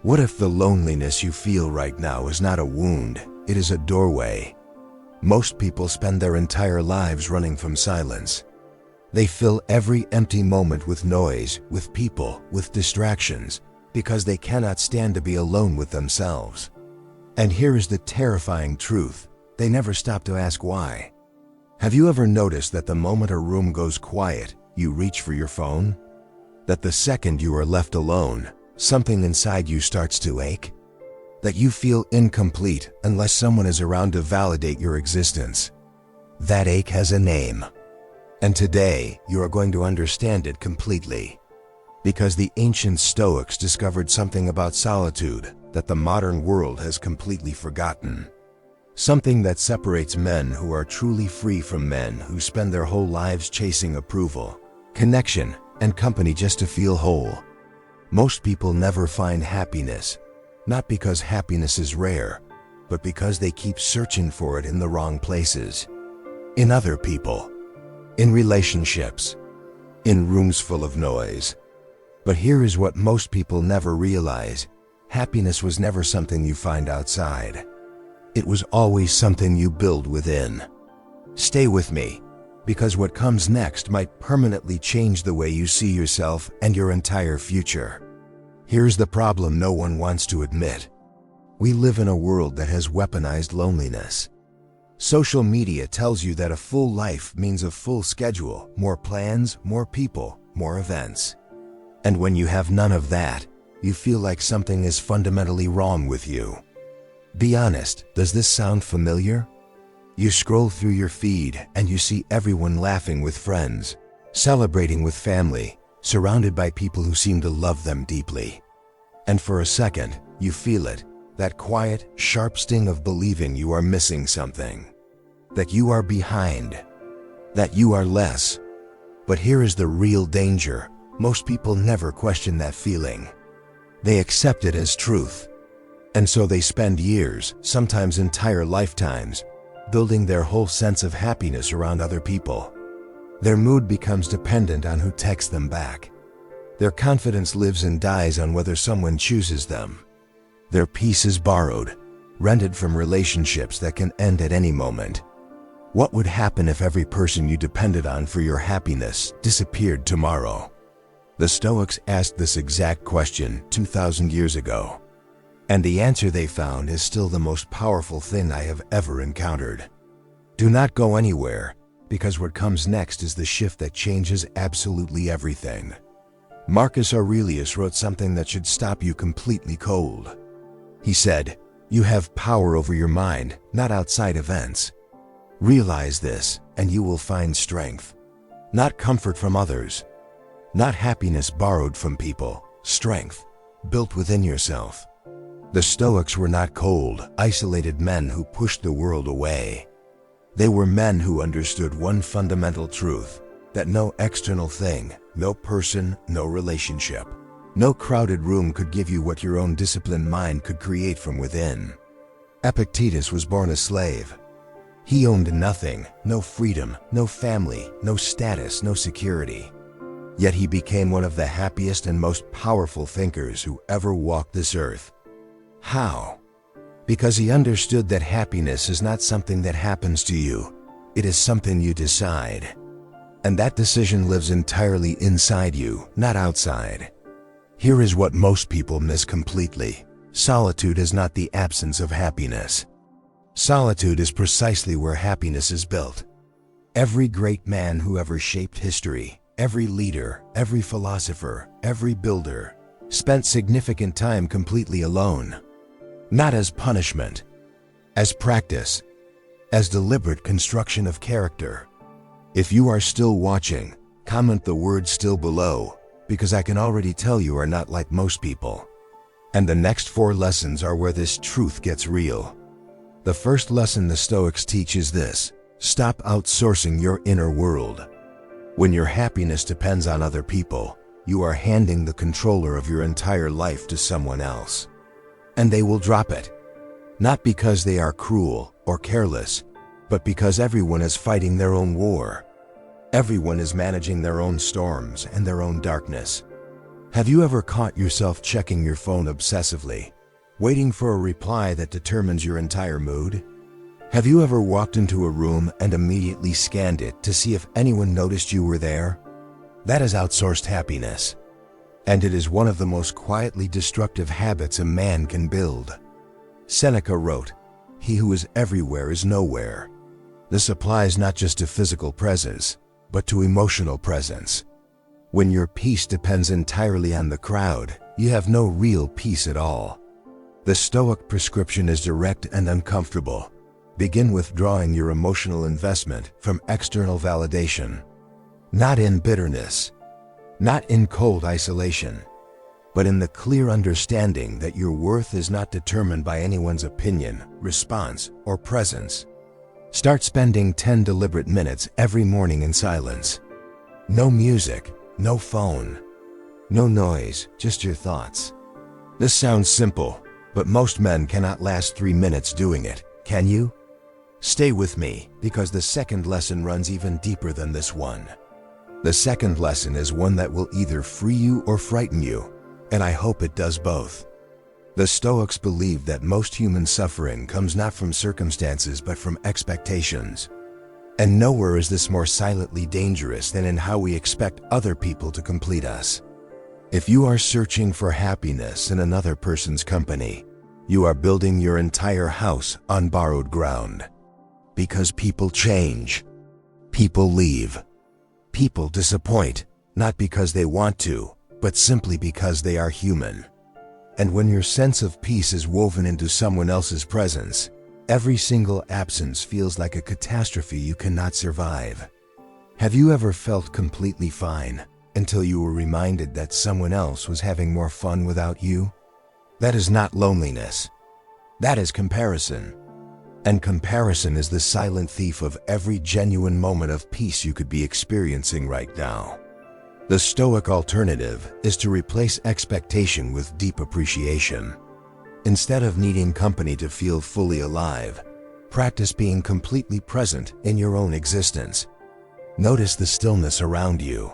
What if the loneliness you feel right now is not a wound, it is a doorway? Most people spend their entire lives running from silence. They fill every empty moment with noise, with people, with distractions, because they cannot stand to be alone with themselves. And here is the terrifying truth: they never stop to ask why. Have you ever noticed that the moment a room goes quiet, you reach for your phone? That the second you are left alone, something inside you starts to ache? That you feel incomplete unless someone is around to validate your existence? That ache has a name. And today, you are going to understand it completely. Because the ancient Stoics discovered something about solitude that the modern world has completely forgotten. Something that separates men who are truly free from men who spend their whole lives chasing approval, connection, and company just to feel whole. Most people never find happiness, not because happiness is rare, but because they keep searching for it in the wrong places. In other people, in relationships, in rooms full of noise. But here is what most people never realize: happiness was never something you find outside. It was always something you build within. Stay with me, because what comes next might permanently change the way you see yourself and your entire future. Here's the problem no one wants to admit. We live in a world that has weaponized loneliness. Social media tells you that a full life means a full schedule, more plans, more people, more events. And when you have none of that, you feel like something is fundamentally wrong with you. Be honest, does this sound familiar? You scroll through your feed and you see everyone laughing with friends, celebrating with family, surrounded by people who seem to love them deeply. And for a second, you feel it, that quiet, sharp sting of believing you are missing something. That you are behind. That you are less. But here is the real danger: most people never question that feeling. They accept it as truth. And so they spend years, sometimes entire lifetimes, building their whole sense of happiness around other people. Their mood becomes dependent on who texts them back. Their confidence lives and dies on whether someone chooses them. Their peace is borrowed, rented from relationships that can end at any moment. What would happen if every person you depended on for your happiness disappeared tomorrow? The Stoics asked this exact question 2,000 years ago. And the answer they found is still the most powerful thing I have ever encountered. Do not go anywhere, because what comes next is the shift that changes absolutely everything. Marcus Aurelius wrote something that should stop you completely cold. He said, "You have power over your mind, not outside events. Realize this, and you will find strength. Not comfort from others. Not happiness borrowed from people. Strength, built within yourself." The Stoics were not cold, isolated men who pushed the world away. They were men who understood one fundamental truth: that no external thing, no person, no relationship, no crowded room could give you what your own disciplined mind could create from within. Epictetus was born a slave. He owned nothing, no freedom, no family, no status, no security. Yet he became one of the happiest and most powerful thinkers who ever walked this earth. How? Because he understood that happiness is not something that happens to you. It is something you decide. And that decision lives entirely inside you, not outside. Here is what most people miss completely. Solitude is not the absence of happiness. Solitude is precisely where happiness is built. Every great man who ever shaped history, every leader, every philosopher, every builder, spent significant time completely alone. Not as punishment, as practice, as deliberate construction of character. If you are still watching, comment the word "still" below, because I can already tell you are not like most people. And the next 4 lessons are where this truth gets real. The first lesson the Stoics teach is this: stop outsourcing your inner world. When your happiness depends on other people, you are handing the controller of your entire life to someone else. And they will drop it. Not because they are cruel or careless, but because everyone is fighting their own war. Everyone is managing their own storms and their own darkness. Have you ever caught yourself checking your phone obsessively, waiting for a reply that determines your entire mood? Have you ever walked into a room and immediately scanned it to see if anyone noticed you were there? That is outsourced happiness, and it is one of the most quietly destructive habits a man can build. Seneca wrote, "He who is everywhere is nowhere." This applies not just to physical presence, but to emotional presence. When your peace depends entirely on the crowd, you have no real peace at all. The Stoic prescription is direct and uncomfortable. Begin withdrawing your emotional investment from external validation. Not in bitterness, not in cold isolation, but in the clear understanding that your worth is not determined by anyone's opinion, response, or presence. Start spending 10 deliberate minutes every morning in silence. No music, no phone, no noise, just your thoughts. This sounds simple, but most men cannot last 3 minutes doing it, can you? Stay with me, because the second lesson runs even deeper than this one. The second lesson is one that will either free you or frighten you, and I hope it does both. The Stoics believe that most human suffering comes not from circumstances but from expectations. And nowhere is this more silently dangerous than in how we expect other people to complete us. If you are searching for happiness in another person's company, you are building your entire house on borrowed ground. Because people change, people leave, people disappoint, not because they want to, but simply because they are human. And when your sense of peace is woven into someone else's presence, every single absence feels like a catastrophe you cannot survive. Have you ever felt completely fine until you were reminded that someone else was having more fun without you? That is not loneliness. That is comparison. And comparison is the silent thief of every genuine moment of peace you could be experiencing right now. The Stoic alternative is to replace expectation with deep appreciation. Instead of needing company to feel fully alive, practice being completely present in your own existence. Notice the stillness around you.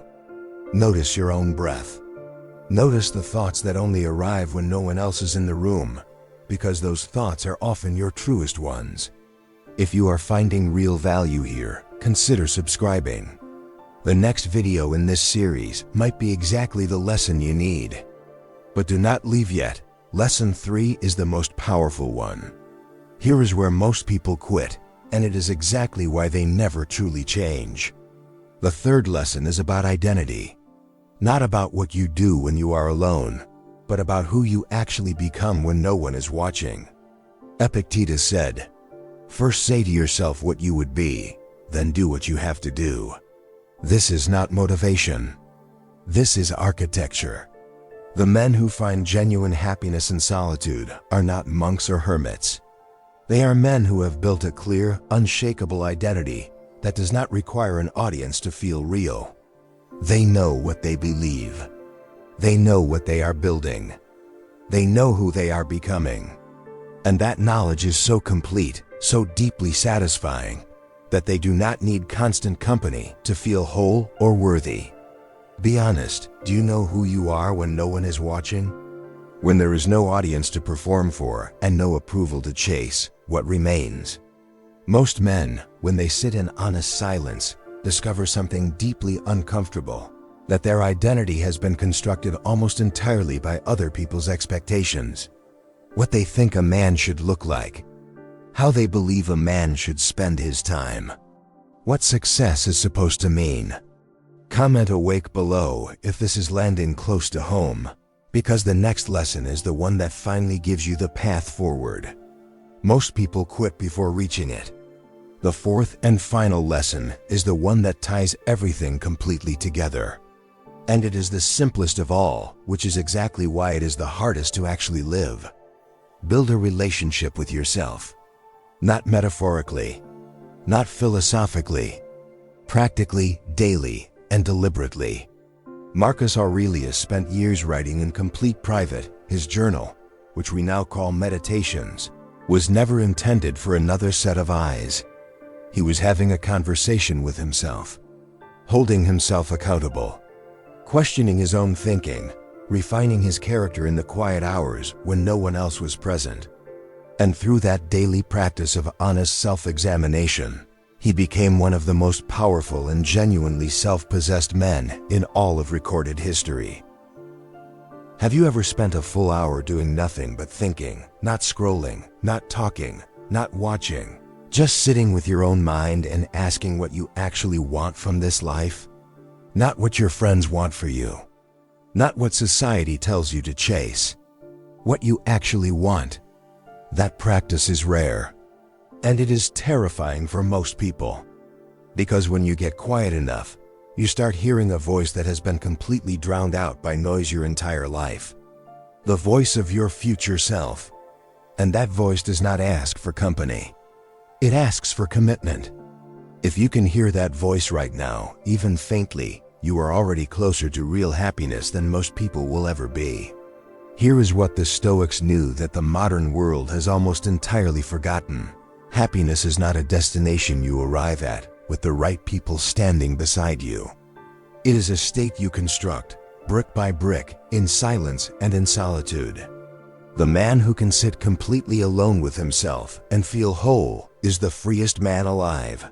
Notice your own breath. Notice the thoughts that only arrive when no one else is in the room, because those thoughts are often your truest ones. If you are finding real value here, consider subscribing. The next video in this series might be exactly the lesson you need. But do not leave yet. Lesson 3 is the most powerful one. Here is where most people quit, and it is exactly why they never truly change. The third lesson is about identity. Not about what you do when you are alone, but about who you actually become when no one is watching. Epictetus said, "First say to yourself what you would be, then do what you have to do." This is not motivation. This is architecture. The men who find genuine happiness in solitude are not monks or hermits. They are men who have built a clear, unshakable identity that does not require an audience to feel real. They know what they believe. They know what they are building. They know who they are becoming. And that knowledge is so complete, so deeply satisfying, that they do not need constant company to feel whole or worthy. Be honest, do you know who you are when no one is watching? When there is no audience to perform for and no approval to chase, what remains? Most men, when they sit in honest silence, discover something deeply uncomfortable, that their identity has been constructed almost entirely by other people's expectations. What they think a man should look like, how they believe a man should spend his time, what success is supposed to mean. Comment awake below if this is landing close to home, because the next lesson is the one that finally gives you the path forward. Most people quit before reaching it. The fourth and final lesson is the one that ties everything completely together. And it is the simplest of all, which is exactly why it is the hardest to actually live. Build a relationship with yourself. Not metaphorically, not philosophically, practically, daily, and deliberately. Marcus Aurelius spent years writing in complete private. His journal, which we now call Meditations, was never intended for another set of eyes. He was having a conversation with himself, holding himself accountable, questioning his own thinking, refining his character in the quiet hours when no one else was present. And through that daily practice of honest self-examination, he became one of the most powerful and genuinely self-possessed men in all of recorded history. Have you ever spent a full hour doing nothing but thinking, not scrolling, not talking, not watching, just sitting with your own mind and asking what you actually want from this life? Not what your friends want for you. Not what society tells you to chase. What you actually want. That practice is rare. And it is terrifying for most people. Because when you get quiet enough, you start hearing a voice that has been completely drowned out by noise your entire life. The voice of your future self. And that voice does not ask for company. It asks for commitment. If you can hear that voice right now, even faintly, you are already closer to real happiness than most people will ever be. Here is what the Stoics knew that the modern world has almost entirely forgotten. Happiness is not a destination you arrive at with the right people standing beside you. It is a state you construct, brick by brick, in silence and in solitude. The man who can sit completely alone with himself and feel whole is the freest man alive.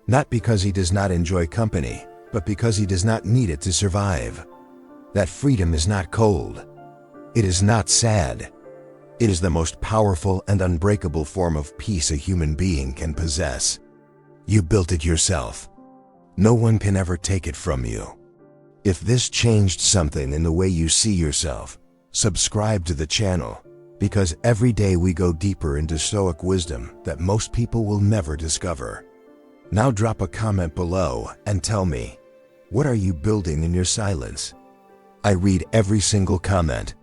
Not because he does not enjoy company, but because he does not need it to survive. That freedom is not cold. It is not sad. It is the most powerful and unbreakable form of peace a human being can possess. You built it yourself. No one can ever take it from you. If this changed something in the way you see yourself, subscribe to the channel, because every day we go deeper into Stoic wisdom that most people will never discover. Now drop a comment below and tell me, what are you building in your silence? I read every single comment.